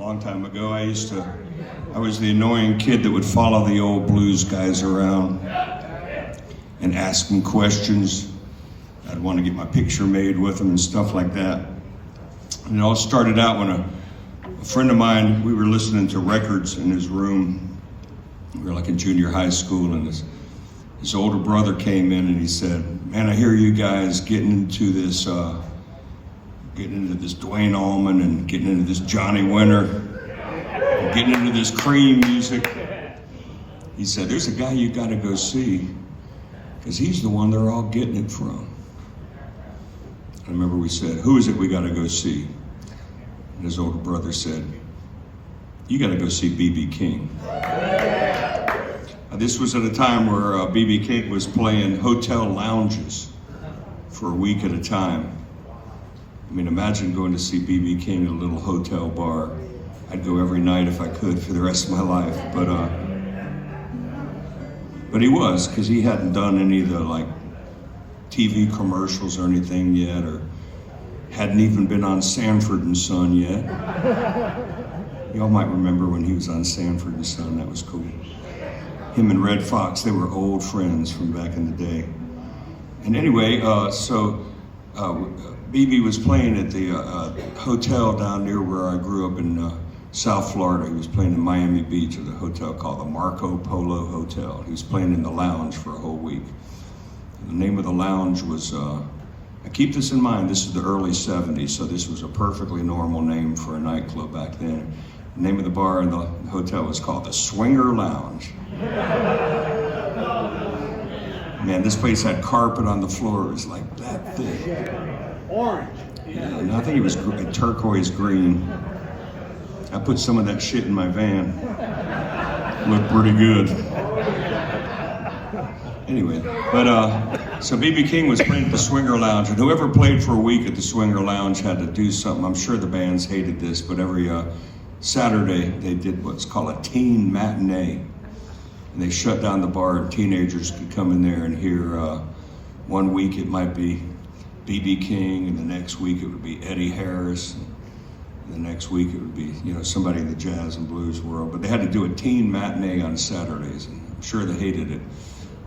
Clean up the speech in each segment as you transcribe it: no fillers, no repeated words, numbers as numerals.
long time ago, I was the annoying kid that would follow the old blues guys around and ask them questions. I'd want to get my picture made with them and stuff like that. And it all started out when a friend of mine, we were listening to records in his room. We were like in junior high school, and his older brother came in and he said, "Man, I hear you guys getting into this Dwayne Allman and getting into this Johnny Winter, and getting into this Cream music." He said, "There's a guy you got to go see, because he's the one they're all getting it from." I remember we said, "Who is it we got to go see?" And his older brother said, "You got to go see B.B. King." This was at a time where B.B. King was playing hotel lounges for a week at a time. I mean, imagine going to see B.B. King at a little hotel bar. I'd go every night if I could for the rest of my life. But he was, because he hadn't done any of the like TV commercials or anything yet, or hadn't even been on Sanford and Son yet. Y'all might remember when he was on Sanford and Son. That was cool. Him and Red Fox, they were old friends from back in the day. And anyway, BB was playing at the hotel down near where I grew up in South Florida. He was playing in Miami Beach at a hotel called the Marco Polo Hotel. He was playing in the lounge for a whole week. And the name of the lounge was, I keep this in mind, this is the early 70s, so this was a perfectly normal name for a nightclub back then. The name of the bar in the hotel was called the Swinger Lounge. Man, this place had carpet on the floor. It was like that thick. Orange. Yeah, and I think it was turquoise green. I put some of that shit in my van. Looked pretty good. Anyway, so B.B. King was playing at the Swinger Lounge, and whoever played for a week at the Swinger Lounge had to do something. I'm sure the bands hated this, but every Saturday they did what's called a teen matinee. And they shut down the bar, and teenagers could come in there and hear, one week it might be B.B. King, and the next week it would be Eddie Harris, and the next week it would be, somebody in the jazz and blues world. But they had to do a teen matinee on Saturdays, and I'm sure they hated it.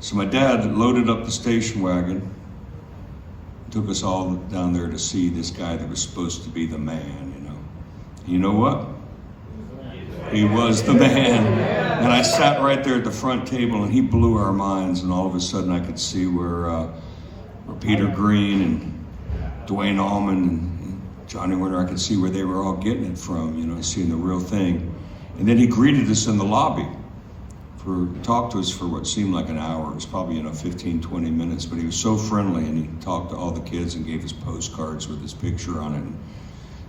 So my dad loaded up the station wagon, took us all down there to see this guy that was supposed to be the man, You know what? He was the man. And I sat right there at the front table, and he blew our minds, and all of a sudden I could see where Peter Green and Dwayne Allman and Johnny Winter, I could see where they were all getting it from, seeing the real thing. And then he greeted us in the lobby, talked to us for what seemed like an hour. It was probably 15, 20 minutes, but he was so friendly, and he talked to all the kids and gave us postcards with his picture on it.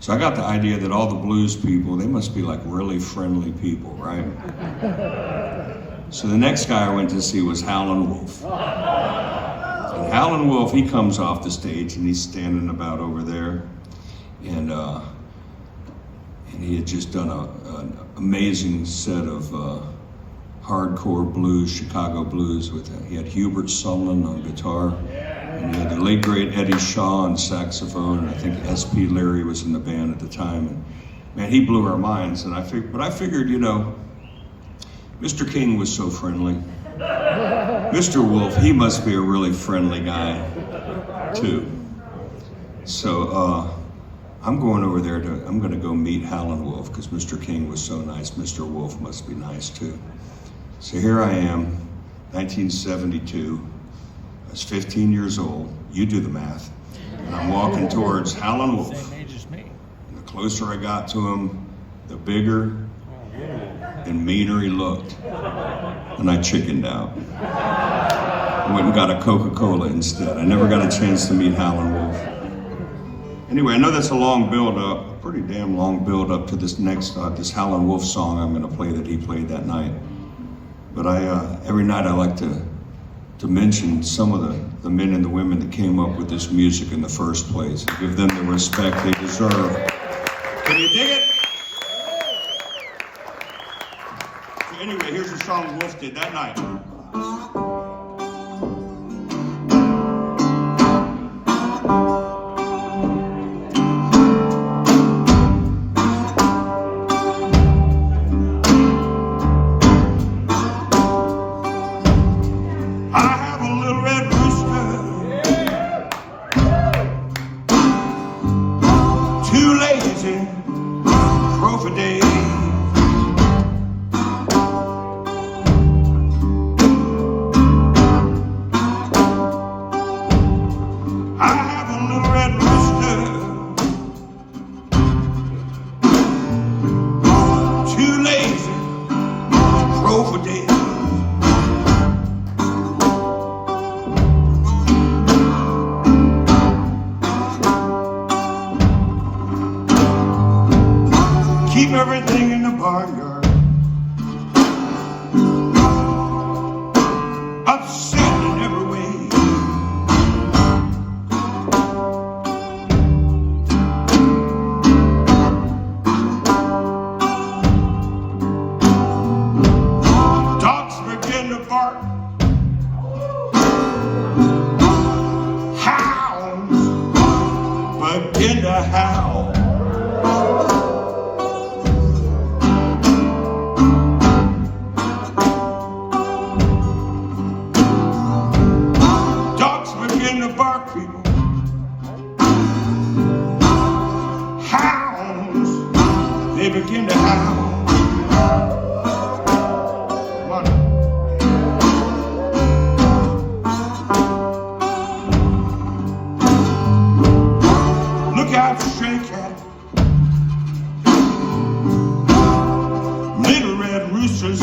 So I got the idea that all the blues people, they must be like really friendly people, right? So the next guy I went to see was Howlin' Wolf. And Howlin' Wolf, he comes off the stage, and he's standing about over there. And he had just done an amazing set of hardcore blues, Chicago blues. He had Hubert Sumlin on guitar. And he had the late great Eddie Shaw on saxophone, and I think S.P. Leary was in the band at the time. And man, he blew our minds. And I figured, Mr. King was so friendly. Mr. Wolf, he must be a really friendly guy, too. So I'm going over there I'm going to go meet Howlin' Wolf, because Mr. King was so nice. Mr. Wolf must be nice, too. So here I am, 1972. I was 15 years old. You do the math. And I'm walking towards Howlin' Wolf. Same age as me. And the closer I got to him, the bigger and meaner he looked. And I chickened out. I went and got a Coca-Cola instead. I never got a chance to meet Howlin' Wolf. Anyway, I know that's a long build-up, a pretty damn long build-up to this next, this Howlin' Wolf song I'm going to play that he played that night. But every night I like to mention some of the men and the women that came up with this music in the first place. Give them the respect they deserve. Can you dig it? So anyway, here's a song Wolf did that night. keep everything in the barnyard. Upset in every way. Dogs begin to bark. Hounds begin to howl. Begin to bark, people. Hounds, they begin to howl. Come on. Look out for stray cat. Little red roosters.